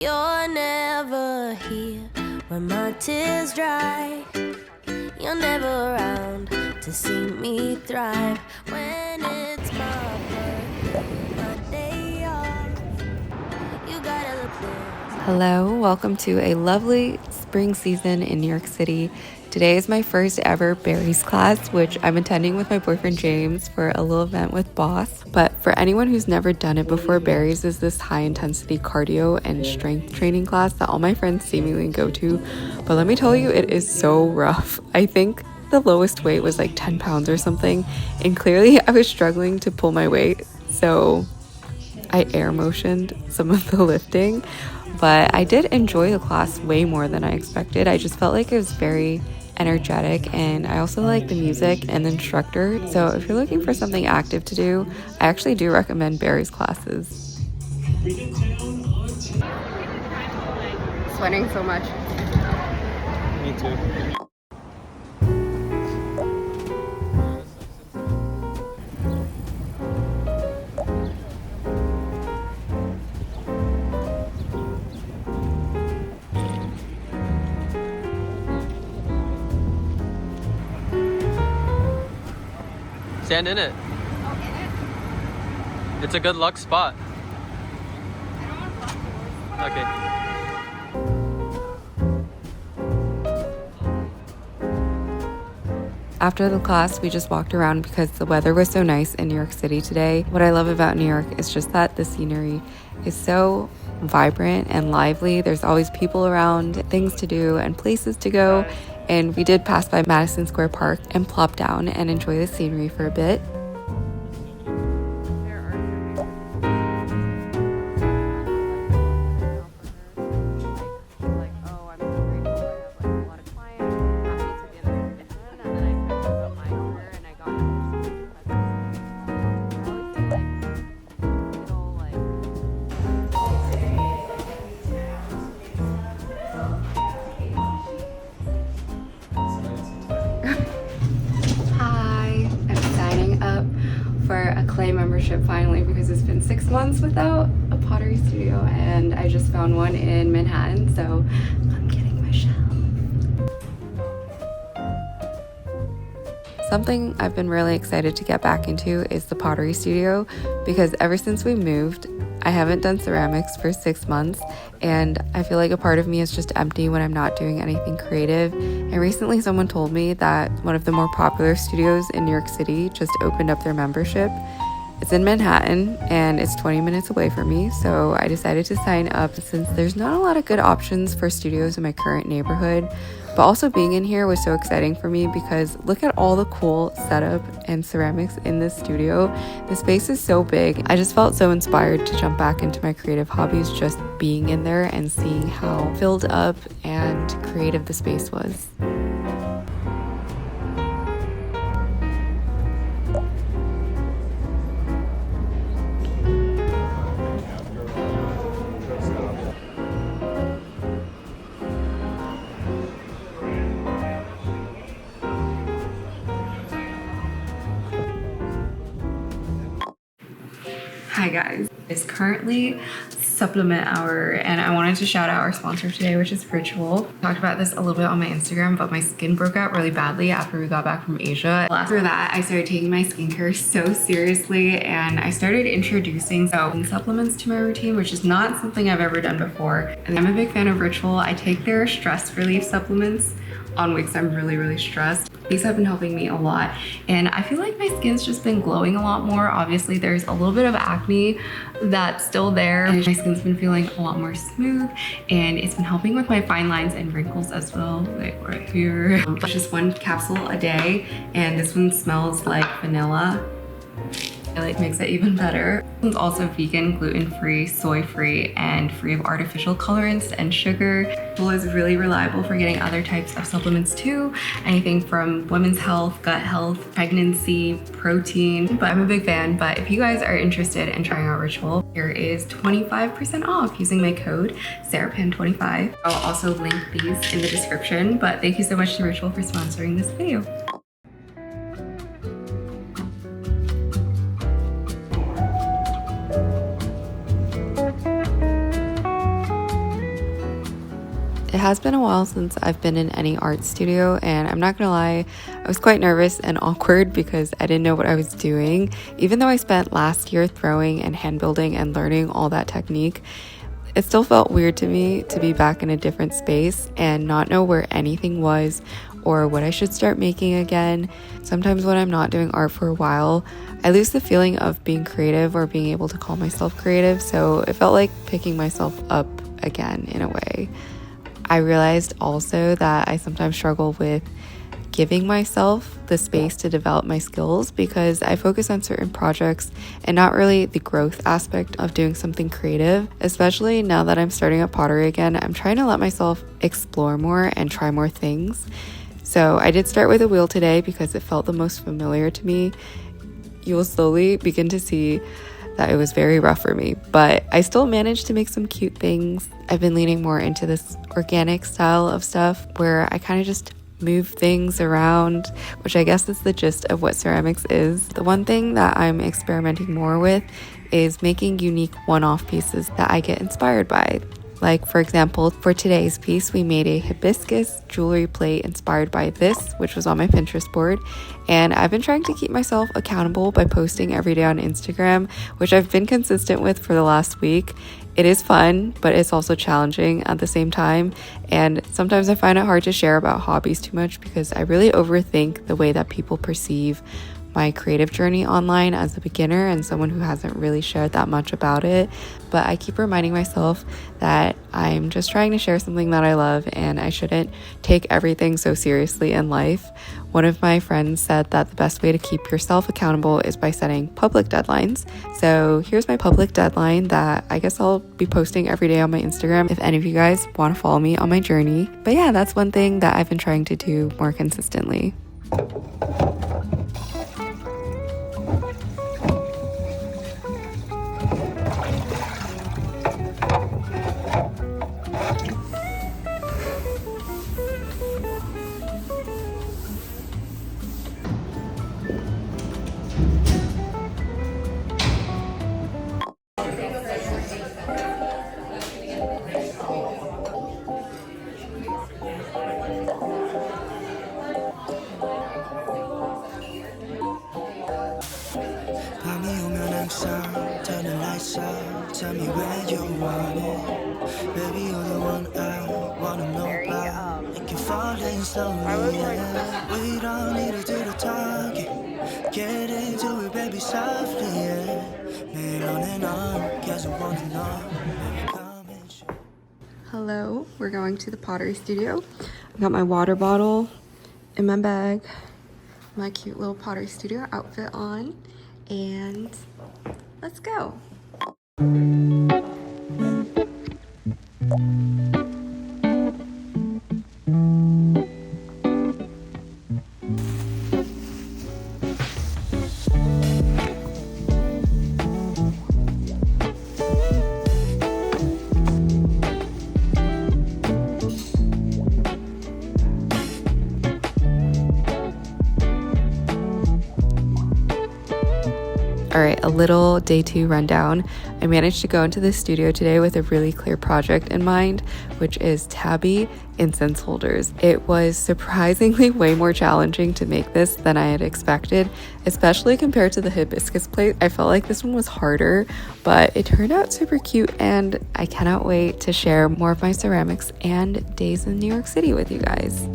You're never here when my tears dry. You're never around to see me thrive. When it's my birthday, my day off, you gotta look there. Hello, welcome to a lovely spring season in New York City. Today is my first ever berries class, which I'm attending with my boyfriend James for a little event with Boss. But for anyone who's never done it before, berries is this high intensity cardio and strength training class that all my friends seemingly go to. But let me tell you, it is so rough. I think the lowest weight was like 10 pounds or something, and clearly I was struggling to pull my weight. So I air motioned some of the lifting, but I did enjoy the class way more than I expected. I just felt like it was very energetic, and I also like the music and the instructor. So if you're looking for something active to do, I actually do recommend Barry's classes. Sweating so much. Me too. Stand in it. It's a good luck spot. Okay. After the class, we just walked around because the weather was so nice in New York City today. What I love about New York is just that the scenery is so vibrant and lively. There's always people around, things to do, and places to go. And we did pass by Madison Square Park and plop down and enjoy the scenery for a bit. For a clay membership finally, because it's been 6 months without a pottery studio, and I just found one in Manhattan, so I'm getting my shell. Something I've been really excited to get back into is the pottery studio, because ever since we moved, I haven't done ceramics for 6 months, and I feel like a part of me is just empty when I'm not doing anything creative. And recently someone told me that one of the more popular studios in New York City just opened up their membership. It's in Manhattan and it's 20 minutes away from me, so I decided to sign up since there's not a lot of good options for studios in my current neighborhood. But also being in here was so exciting for me because look at all the cool setup and ceramics in this studio. The space is so big. I just felt so inspired to jump back into my creative hobbies just being in there and seeing how filled up and creative the space was. Hi guys, it's currently supplement hour and I wanted to shout out our sponsor today, which is Ritual. I talked about this a little bit on my Instagram, but my skin broke out really badly after we got back from Asia. After that, I started taking my skincare so seriously and I started introducing supplements to my routine, which is not something I've ever done before. And I'm a big fan of Ritual. I take their stress relief supplements on weeks I'm really stressed. These have been helping me a lot, and I feel like my skin's just been glowing a lot more. Obviously there's a little bit of acne that's still there, and my skin's been feeling a lot more smooth, and it's been helping with my fine lines and wrinkles as well, like right here. It's just 1 capsule a day, and this one smells like vanilla. It makes it even better. It's also vegan, gluten-free, soy-free, and free of artificial colorants and sugar. It is really reliable for getting other types of supplements too. Anything from women's health, gut health, pregnancy, protein. But I'm a big fan, but if you guys are interested in trying out Ritual, here is 25% off using my code SarahPan25. I'll also link these in the description, but thank you so much to Ritual for sponsoring this video. It has been a while since I've been in any art studio, and I'm not gonna lie, I was quite nervous and awkward because I didn't know what I was doing. Even though I spent last year throwing and hand building and learning all that technique, it still felt weird to me to be back in a different space and not know where anything was or what I should start making again. Sometimes when I'm not doing art for a while, I lose the feeling of being creative or being able to call myself creative, so it felt like picking myself up again in a way. I realized also that I sometimes struggle with giving myself the space to develop my skills because I focus on certain projects and not really the growth aspect of doing something creative. Especially now that I'm starting at pottery again, I'm trying to let myself explore more and try more things. So I did start with a wheel today because it felt the most familiar to me. You will slowly begin to see that it was very rough for me, but I still managed to make some cute things. I've been leaning more into this organic style of stuff where I kind of just move things around, which I guess is the gist of what ceramics is. The one thing that I'm experimenting more with is making unique one-off pieces that I get inspired by. Like, for example, for today's piece, we made a hibiscus jewelry plate inspired by this, which was on my Pinterest board. And I've been trying to keep myself accountable by posting every day on Instagram, which I've been consistent with for the last week. It is fun, but it's also challenging at the same time. And sometimes I find it hard to share about hobbies too much because I really overthink the way that people perceive my creative journey online as a beginner and someone who hasn't really shared that much about it. But I keep reminding myself that I'm just trying to share something that I love and I shouldn't take everything so seriously in life. One of my friends said that the best way to keep yourself accountable is by setting public deadlines. So here's my public deadline that I guess I'll be posting every day on my Instagram if any of you guys want to follow me on my journey. But yeah, that's one thing that I've been trying to do more consistently. 밤이 오면 항상 turn the lights out. Tell me where you want it. Baby, you're the one I wanna know about. It can fall in slowly, yeah. We don't need to do the talking. Get into it, baby, softly, yeah. 매일 on and on, 계속 wanna know. Baby, come and show. Hello, we're going to the pottery studio. I got my water bottle in my bag, my cute little pottery studio outfit on, and let's go. All right, a little day 2 rundown. I managed to go into the studio today with a really clear project in mind, which is tabby incense holders. It was surprisingly way more challenging to make this than I had expected, especially compared to the hibiscus plate. I felt like this one was harder, but it turned out super cute, and I cannot wait to share more of my ceramics and days in New York City with you guys.